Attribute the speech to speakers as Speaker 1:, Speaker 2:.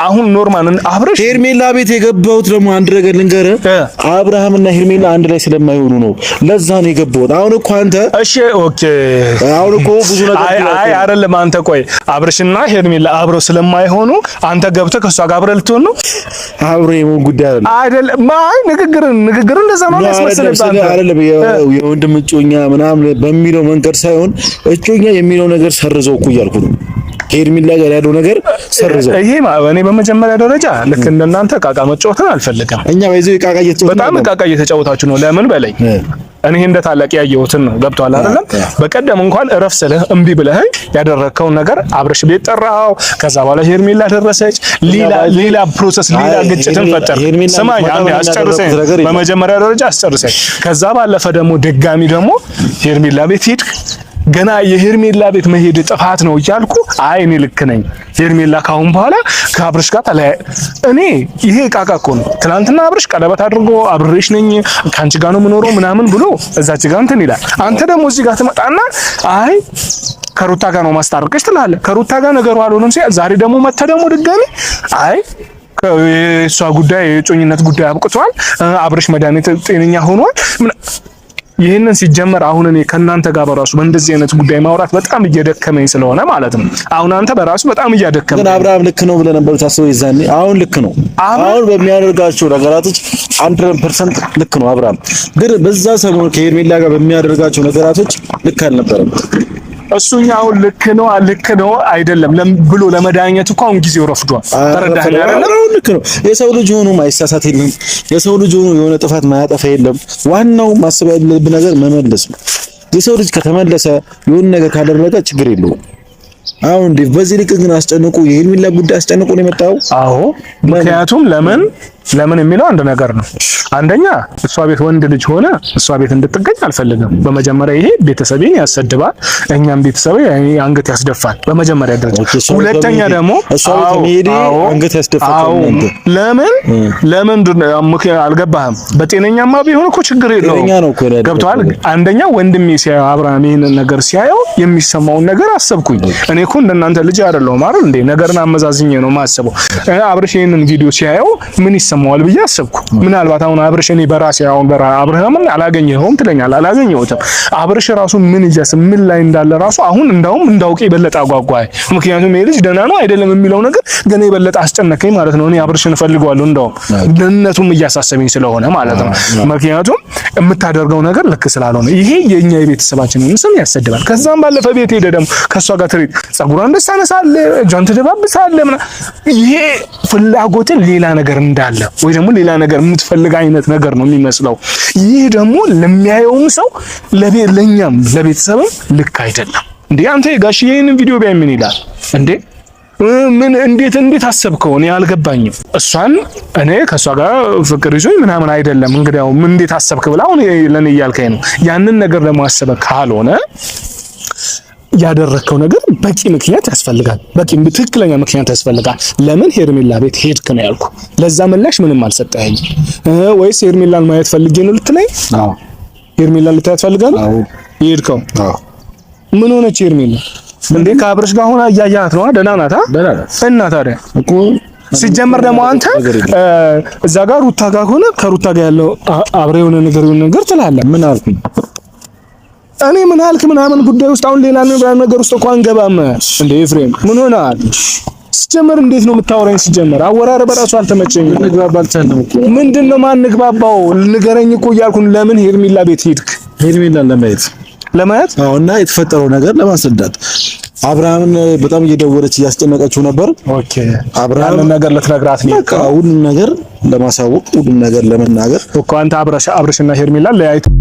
Speaker 1: አሁን ኖርማል አብረሽ
Speaker 2: ሄርሜላ ቤት የገባሁት ደግሞ አንድ ነገር ልንገርህ፣ አብርሃምና ሄርሜላ አንድ ላይ ስለማይሆኑ ነው። ለዛ ነው የገባሁት። አሁን እኮ አንተ
Speaker 1: እሺ ኦኬ፣
Speaker 2: አሁን እኮ ብዙ ነገር
Speaker 1: አይ አይደለም። አንተ ቆይ አብረሽና ሄርሜላ አብረው ስለማይሆኑ አንተ ገብተህ ከሷ ጋር አብረህ ልትሆን ነው?
Speaker 2: አብረው የምን ጉዳይ
Speaker 1: አይደለም። ማይ ንግግር እንደዛ ነው ያስመስልህ።
Speaker 2: አይደለም የወንድም እጮኛ ምናምን በሚለው መንገድ ሳይሆን እጮኛ የሚለው ነገር ሰርዘው እኮ እያልኩ ነው። ሄርሜላ ጋር ያለው ነገር ሰርዘው።
Speaker 1: ይሄ እኔ በመጀመሪያ ደረጃ ልክ እንደናንተ ቃቃ መጫወትን አልፈልግም።
Speaker 2: እኛ ባይዘው ቃቃ እየተጫወትን
Speaker 1: በጣም ቃቃ እየተጫወታችሁ ነው። ለምን በለኝ። እኔ እንደ ታላቅ ያየሁትን ነው። ገብቷል አይደለም? በቀደም እንኳን እረፍ ስልህ እምቢ ብለህ ያደረከው ነገር አብረሽ ቤት ጠራው። ከዛ በኋላ ሄርሜላ ደረሰች። ሌላ ፕሮሰስ፣ ሌላ ግጭትን ፈጠር። ስማኝ፣ አንዴ አስጨርሰኝ። በመጀመሪያ ደረጃ አስጨርሰኝ። ከዛ ባለፈ ደግሞ ድጋሚ ደግሞ ሄርሜላ ቤት ሄድክ። ገና የሄርሜላ ቤት መሄድ ጥፋት ነው እያልኩ አይ እኔ ልክ ነኝ፣ ሄርሜላ ካሁን በኋላ ከአብርሽ ጋር እኔ ይሄ ቃቃ እኮ ነው። ትናንትና አብርሽ ቀለበት አድርጎ አብሬሽ ነኝ ካንቺ ጋር ነው የምኖረው ምናምን ብሎ እዛች ጋር እንትን ይላል። አንተ ደግሞ እዚህ ጋር ትመጣና አይ ከሩታ ጋር ነው ማስታረቅሽ ትላለህ። ከሩታ ጋር ነገሩ አልሆነም ሲል ዛሬ ደግሞ መተ ደግሞ ድጋሚ አይ የእሷ ጉዳይ የጮኝነት ጉዳይ አብቅቷል፣ አብርሽ መድኃኒት ጤነኛ ሆኗል። ይሄንን ሲጀመር አሁን እኔ ከናንተ ጋር በራሱ በእንደዚህ አይነት ጉዳይ ማውራት በጣም እየደከመኝ ስለሆነ ማለት ነው። አሁን አንተ በራሱ በጣም እያደከመኝ
Speaker 2: ግን አብርሃም ልክ ነው ብለህ ነበር ታስበው ይዛኔ። አሁን ልክ ነው። አሁን በሚያደርጋቸው ነገራቶች 100% ልክ ነው አብርሃም። ግን በዛ ሰሞን ከሄርሜላ ጋር በሚያደርጋቸው ነገራቶች ልክ አልነበረም።
Speaker 1: እሱኛው ልክ ነው አይደለም ብሎ ለመዳኘት እኮ አሁን ጊዜው ረፍዷል። ተረዳህ አይደለም?
Speaker 2: ልክ ነው። የሰው ልጅ ሆኖ ማይሳሳት የለም። የሰው ልጅ ሆኖ የሆነ ጥፋት ማያጠፋ የለም። ዋናው ማሰብ ያለብህ ነገር መመለስ ነው። የሰው ልጅ ከተመለሰ የሆነ ነገር ካደረገ ችግር የለውም። አሁን በዚህ ልክ ግን አስጨንቁ፣ የሄርሜላ ጉዳይ አስጨንቁ ነው የመጣው።
Speaker 1: አዎ፣ ምክንያቱም ለምን የሚለው አንድ ነገር ነው። አንደኛ እሷ ቤት ወንድ ልጅ ሆነ እሷ ቤት እንድትገኝ አልፈልግም። በመጀመሪያ ይሄ ቤተሰቤን ያሰድባል፣ እኛም ቤተሰቤ አንገት ያስደፋል በመጀመሪያ ደረጃ። ሁለተኛ ደግሞ
Speaker 2: እሷ ቤት መሄድ አንገት ያስደፋል። ለምን ምክንያት አልገባህም? በጤነኛማ ቢሆን እኮ ችግር የለውም። ገብቶሃል? አንደኛ ወንድሜ ሲያየው አብርሃም ይሄንን ነገር ሲያየው የሚሰማውን ነገር አሰብኩኝ። እኔ እኮ እንደናንተ ልጅ አይደለሁም አይደል እንዴ? ነገርን አመዛዝኜ ነው ማሰበው። አብርሽ ይሄንን ቪዲዮ ሲያየው ምን ይሰማዋል ብዬ አሰብኩ። ምናልባት አሁን አብርሽ እኔ በራሴ አሁን አብርሃምን አላገኘኸውም ትለኛለህ። አላገኘሁትም። አብርሽ ራሱ ምን ላይ እንዳለ ራሱ አሁን እንዳውቅ የበለጠ አጓጓይ። ምክንያቱም ይሄ ልጅ ደህና ነው አይደለም የሚለው ነገር ገና የበለጠ አስጨነቀኝ ማለት ነው። እኔ አብርሽን እፈልገዋለሁ እንደውም ደህንነቱም እያሳሰበኝ ስለሆነ ማለት ነው። ምክንያቱም የምታደርገው ነገር ልክ ስላልሆነ ይሄ የኛ የቤተሰባችንን ስም ያሰድባል። ከዛም ባለፈ ቤት ሄደ ደግሞ ከሷ ጋር ትሪት ጸጉሯን ደሳነሳለህ፣ እጇን ትደባብሳለህ ምናምን። ይሄ ፍላጎትን ሌላ ነገር እንዳለ ወይ ደግሞ ሌላ ነገር የምትፈልግ አይነት ነገር ነው የሚመስለው። ይህ ደግሞ ለሚያየውም ሰው ለኛም ለቤተሰብም ልክ አይደለም። እንዴ አንተ ጋሽዬ ይሄንን ቪዲዮ ቢያይ ምን ይላል እንዴ? እንዴት አሰብከው? እኔ አልገባኝም። እሷን እኔ ከሷ ጋር ፍቅር ይዞኝ ምናምን አይደለም እንግዲህ ያው እንዴት አሰብክ ብላ አሁን ለኔ እያልከኝ ነው። ያንን ነገር ለማሰብ ካልሆነ ያደረከው ነገር በቂ ምክንያት ያስፈልጋል። በቂ ትክክለኛ ምክንያት ያስፈልጋል። ለምን ሄርሜላ ቤት ሄድክ ነው ያልኩ። ለዛ ምላሽ ምንም አልሰጠኸኝ። ወይስ ሄርሜላን ማየት ፈልጌ ነው ልትለኝ? አዎ ሄርሜላን ልታያት ፈልጋለህ? አዎ ሄድከው? አዎ ምን ሆነች ሄርሜላ? እንዴ ከአብርሽ ጋር ሆና እያያት ነው? ደህና ናት? እና ታዲያ እኮ ሲጀመር ደግሞ አንተ እዛ ጋር ሩታ ጋር ሆነ ከሩታ ጋር ያለው አብሬ የሆነ ነገር ትላለህ። ምን አልኩኝ እኔ? ምን አልክ ምናምን ጉዳይ ውስጥ አሁን ሌላ ነገር ውስጥ እንኳን ገባም እንዴ? ኤፍሬም ምን ሆነሃል? ሲጀመር እንዴት ነው የምታወራኝ? ሲጀመር አወራረ በራሱ አልተመቸኝም። ምንድነው ማንግባባው? ንገረኝ እኮ እያልኩን። ለምን ሄርሜላ ቤት ሄድክ? ሄርሜላን ለማየት አዎ። እና የተፈጠረው ነገር ለማስረዳት አብርሃምን በጣም እየደወለች እያስጨነቀችው ነበር። ኦኬ አብርሃም ነገር ለትነግራት ነው። በቃ ሁሉም ነገር ለማሳወቅ ሁሉም ነገር ለመናገር እኮ አንተ አብርሽና ሄርሜላ ለያይተው